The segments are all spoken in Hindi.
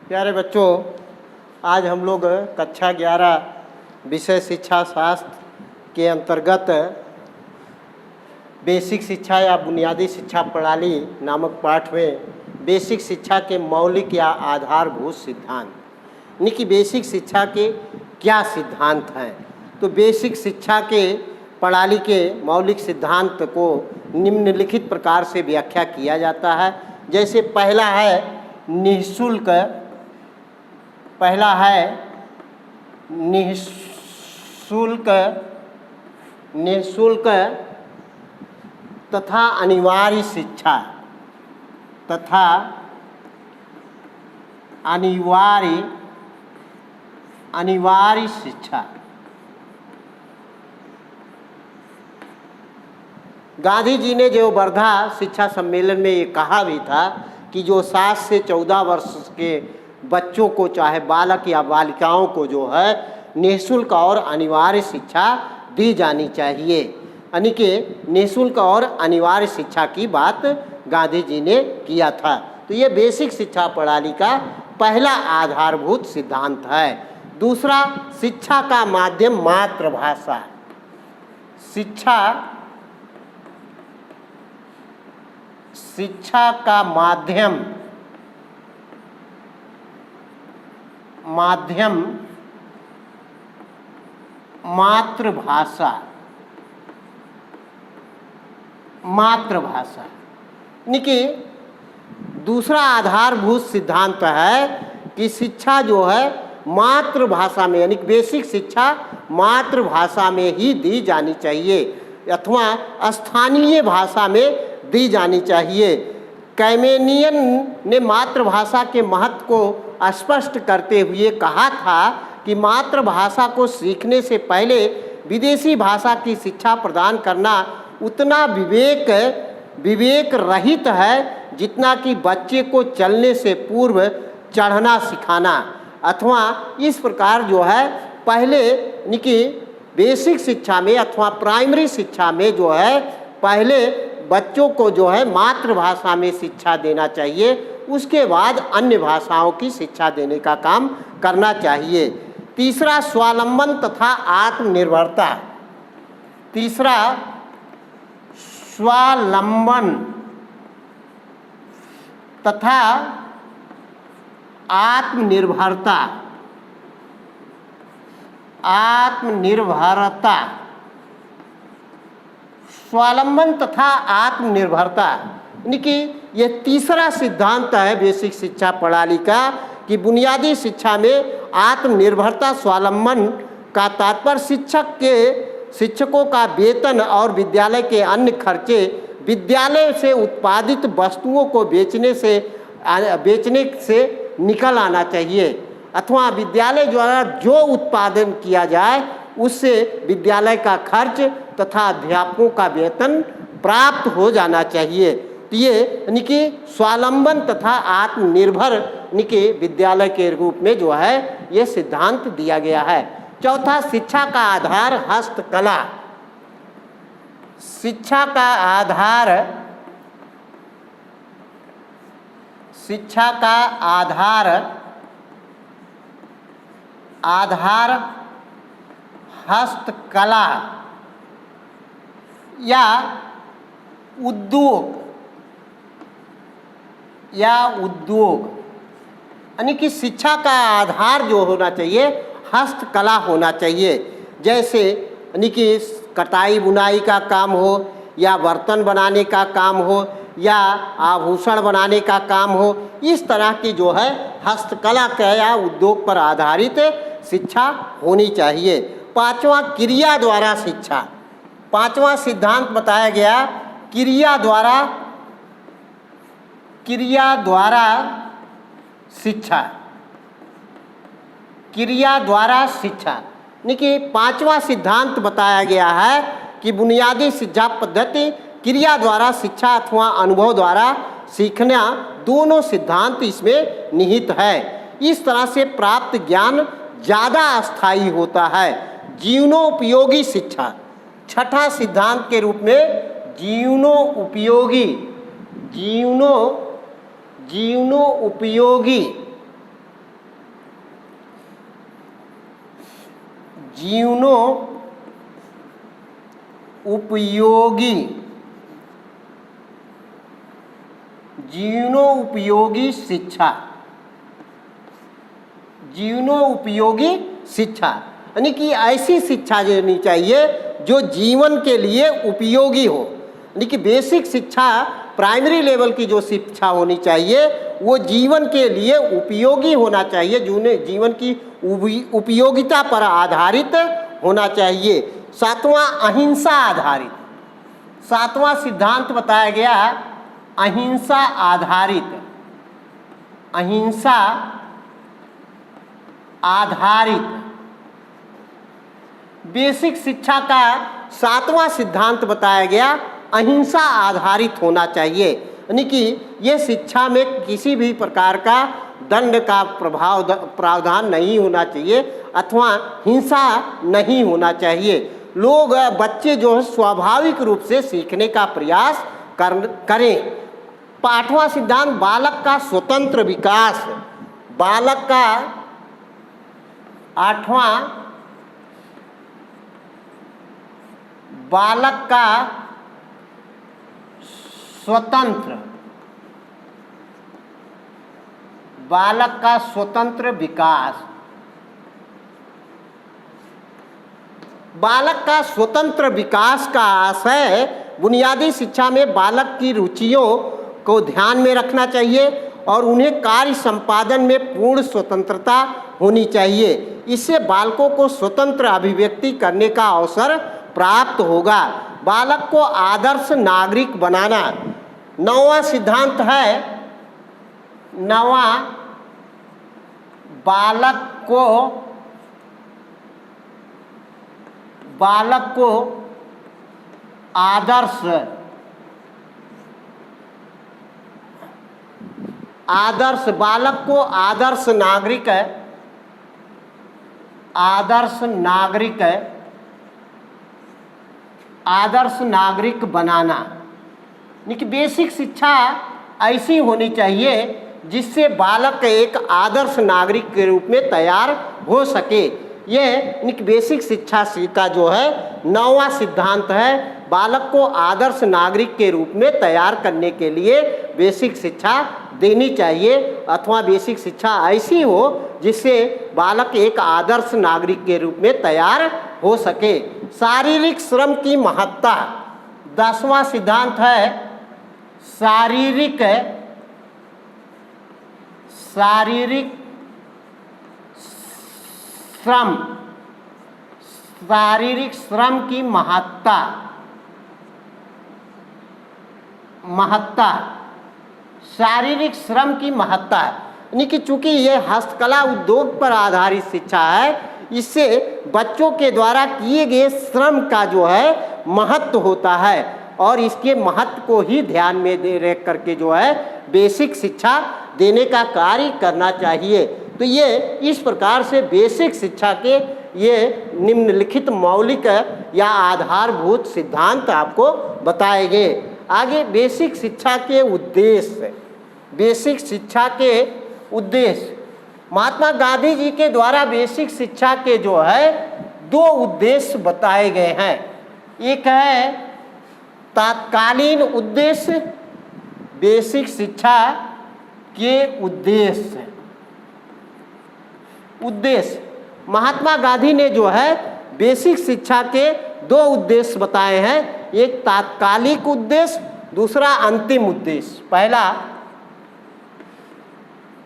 प्यारे बच्चों, आज हम लोग कक्षा 11 विषय शिक्षा शास्त्र के अंतर्गत बेसिक शिक्षा या बुनियादी शिक्षा प्रणाली नामक पाठ में बेसिक शिक्षा के मौलिक या आधारभूत सिद्धांत, यानी कि बेसिक शिक्षा के क्या सिद्धांत हैं। तो बेसिक शिक्षा के प्रणाली के मौलिक सिद्धांत को निम्नलिखित प्रकार से व्याख्या किया जाता है। जैसे पहला है निःशुल्क, निःशुल्क तथा अनिवार्य शिक्षा अनिवार्य शिक्षा। गांधी जी ने जो वर्धा शिक्षा सम्मेलन में ये कहा भी था कि जो 7 से 14 वर्ष के बच्चों को, चाहे बालक या बालिकाओं को जो है निःशुल्क और अनिवार्य शिक्षा दी जानी चाहिए। यानी कि निःशुल्क और अनिवार्य शिक्षा की बात गांधी जी ने किया था। तो ये बेसिक शिक्षा प्रणाली का पहला आधारभूत सिद्धांत है। दूसरा, शिक्षा का माध्यम मातृभाषा। शिक्षा का माध्यम मातृभाषा, यानी कि दूसरा आधारभूत सिद्धांत है कि शिक्षा जो है मातृभाषा में, यानी बेसिक शिक्षा मातृभाषा में ही दी जानी चाहिए अथवा स्थानीय भाषा में दी जानी चाहिए। कैमेनियन ने मातृभाषा के महत्व को स्पष्ट करते हुए कहा था कि मातृभाषा को सीखने से पहले विदेशी भाषा की शिक्षा प्रदान करना उतना विवेक रहित है जितना कि बच्चे को चलने से पूर्व चढ़ना सिखाना। अथवा इस प्रकार जो है पहले, यानी कि बेसिक शिक्षा में अथवा प्राइमरी शिक्षा में जो है पहले बच्चों को जो है मातृभाषा में शिक्षा देना चाहिए, उसके बाद अन्य भाषाओं की शिक्षा देने का काम करना चाहिए। तीसरा, स्वावलंबन तथा आत्मनिर्भरता। तीसरा, स्वावलंबन तथा आत्मनिर्भरता। स्वावलंबन तथा आत्मनिर्भरता, यानी कि यह तीसरा सिद्धांत है बेसिक शिक्षा प्रणाली का कि बुनियादी शिक्षा में आत्मनिर्भरता स्वावलंबन का तात्पर्य शिक्षकों का वेतन और विद्यालय के अन्य खर्चे विद्यालय से उत्पादित वस्तुओं को बेचने से निकल आना चाहिए अथवा विद्यालय द्वारा जो उत्पादन किया जाए उससे विद्यालय का खर्च तथा अध्यापकों का वेतन प्राप्त हो जाना चाहिए। तो ये यानी कि स्वावलंबन तथा आत्मनिर्भर यानी कि विद्यालय के रूप में जो है ये सिद्धांत दिया गया है। चौथा, शिक्षा का आधार हस्तकला। शिक्षा का आधार हस्तकला या उद्योग, यानी कि शिक्षा का आधार जो होना चाहिए हस्तकला होना चाहिए। जैसे यानी कि कटाई बुनाई का काम हो या बर्तन बनाने का काम हो या आभूषण बनाने का काम हो, इस तरह की जो है हस्तकला का या उद्योग पर आधारित शिक्षा होनी चाहिए। पांचवा, क्रिया द्वारा शिक्षा। पांचवा सिद्धांत बताया गया क्रिया द्वारा शिक्षा, यानी कि पांचवा सिद्धांत बताया गया है कि बुनियादी शिक्षा पद्धति क्रिया द्वारा शिक्षा अथवा अनुभव द्वारा सीखना, दोनों सिद्धांत इसमें निहित है। इस तरह से प्राप्त ज्ञान ज़्यादा अस्थायी होता है। जीवनोपयोगी शिक्षा, छठा सिद्धांत के रूप में जीवनोपयोगी जीवनोपयोगी शिक्षा, जीवनोपयोगी शिक्षा यानी कि ऐसी शिक्षा देनी चाहिए जो जीवन के लिए उपयोगी हो। यानी कि बेसिक शिक्षा, प्राइमरी लेवल की जो शिक्षा होनी चाहिए वो जीवन के लिए उपयोगी होना चाहिए, जीवन की उपयोगिता पर आधारित होना चाहिए। सातवां, अहिंसा आधारित। सातवां सिद्धांत बताया गया अहिंसा आधारित। अहिंसा आधारित बेसिक शिक्षा का सातवां सिद्धांत बताया गया अहिंसा आधारित होना चाहिए। यानी कि ये शिक्षा में किसी भी प्रकार का दंड का प्रावधान नहीं होना चाहिए अथवा हिंसा नहीं होना चाहिए। लोग, बच्चे जो है स्वाभाविक रूप से सीखने का प्रयास करें। आठवां सिद्धांत, बालक का स्वतंत्र विकास। बालक का आठवां, बालक का स्वतंत्र, बालक का स्वतंत्र विकास। बालक का स्वतंत्र विकास का आशय बुनियादी शिक्षा में बालक की रुचियों को ध्यान में रखना चाहिए और उन्हें कार्य संपादन में पूर्ण स्वतंत्रता होनी चाहिए। इससे बालकों को स्वतंत्र अभिव्यक्ति करने का अवसर प्राप्त होगा। बालक को आदर्श नागरिक बनाना। नौवां सिद्धांत है, नौवां, बालक को आदर्श बालक को आदर्श नागरिक बनाना। यानी कि बेसिक शिक्षा ऐसी होनी चाहिए जिससे बालक एक आदर्श नागरिक के रूप में तैयार हो सके। ये बेसिक शिक्षा का जो है नौवां सिद्धांत है। बालक को आदर्श नागरिक के रूप में तैयार करने के लिए बेसिक शिक्षा देनी चाहिए अथवा बेसिक शिक्षा ऐसी हो जिससे बालक एक आदर्श नागरिक के रूप में तैयार हो सके। शारीरिक श्रम की महत्ता। 10वां सिद्धांत है शारीरिक श्रम की महत्ता। शारीरिक श्रम की महत्ता यानी कि चूंकि ये हस्तकला उद्योग पर आधारित शिक्षा है, इससे बच्चों के द्वारा किए गए श्रम का जो है महत्व होता है और इसके महत्व को ही ध्यान में रख करके जो है बेसिक शिक्षा देने का कार्य करना चाहिए। तो ये इस प्रकार से बेसिक शिक्षा के ये निम्नलिखित मौलिक या आधारभूत सिद्धांत आपको बताए गए। आगे बेसिक शिक्षा के उद्देश्य। बेसिक शिक्षा के उद्देश्य, महात्मा गांधी जी के द्वारा बेसिक शिक्षा के जो है 2 उद्देश्य बताए गए हैं। एक है तात्कालीन उद्देश्य। बेसिक शिक्षा के उद्देश्य महात्मा गांधी ने जो है बेसिक शिक्षा के 2 उद्देश्य बताए हैं। एक तात्कालिक उद्देश्य, दूसरा अंतिम उद्देश्य। पहला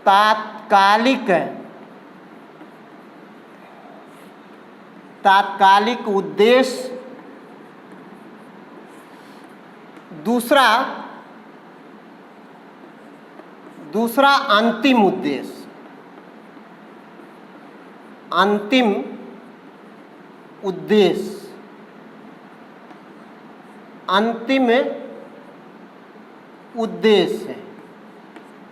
तात्कालिक उद्देश्य, दूसरा अंतिम उद्देश्य। अंतिम उद्देश्य।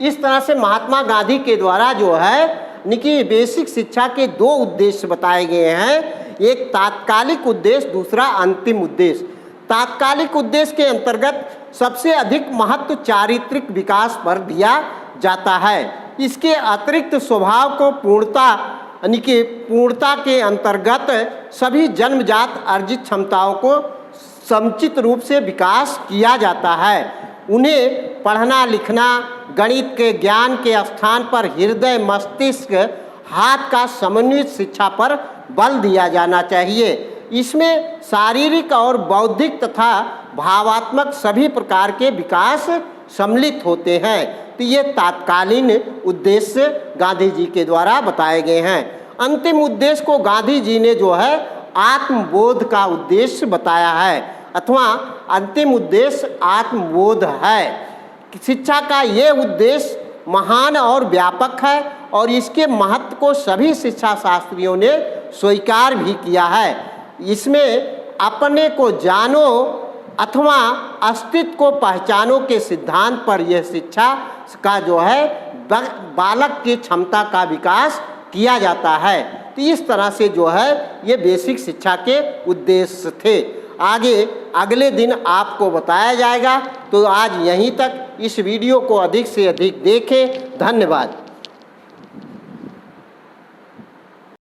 इस तरह से महात्मा गांधी के द्वारा जो है निकी बेसिक शिक्षा के 2 उद्देश्य बताए गए हैं। एक तात्कालिक उद्देश्य, दूसरा अंतिम उद्देश्य। तात्कालिक उद्देश्य के अंतर्गत सबसे अधिक महत्व चारित्रिक विकास पर दिया जाता है। इसके अतिरिक्त स्वभाव को पूर्णता यानी कि पूर्णता के अंतर्गत सभी जन्मजात अर्जित क्षमताओं को समुचित रूप से विकास किया जाता है। उन्हें पढ़ना लिखना, गणित के ज्ञान के स्थान पर हृदय मस्तिष्क हाथ का समन्वित शिक्षा पर बल दिया जाना चाहिए। इसमें शारीरिक और बौद्धिक तथा भावात्मक सभी प्रकार के विकास सम्मिलित होते हैं। तो ये तात्कालीन उद्देश्य गांधी जी के द्वारा बताए गए हैं। अंतिम उद्देश्य को गांधी जी ने जो है आत्मबोध का उद्देश्य बताया है, अथवा अंतिम उद्देश्य आत्मबोध है। शिक्षा का ये उद्देश्य महान और व्यापक है और इसके महत्व को सभी शिक्षा शास्त्रियों ने स्वीकार भी किया है। इसमें अपने को जानो अथवा अस्तित्व को पहचानो के सिद्धांत पर यह शिक्षा का जो है बालक की क्षमता का विकास किया जाता है। तो इस तरह से जो है ये बेसिक शिक्षा के उद्देश्य थे। आगे अगले दिन आपको बताया जाएगा। तो आज यहीं तक, इस वीडियो को अधिक से अधिक देखें। धन्यवाद।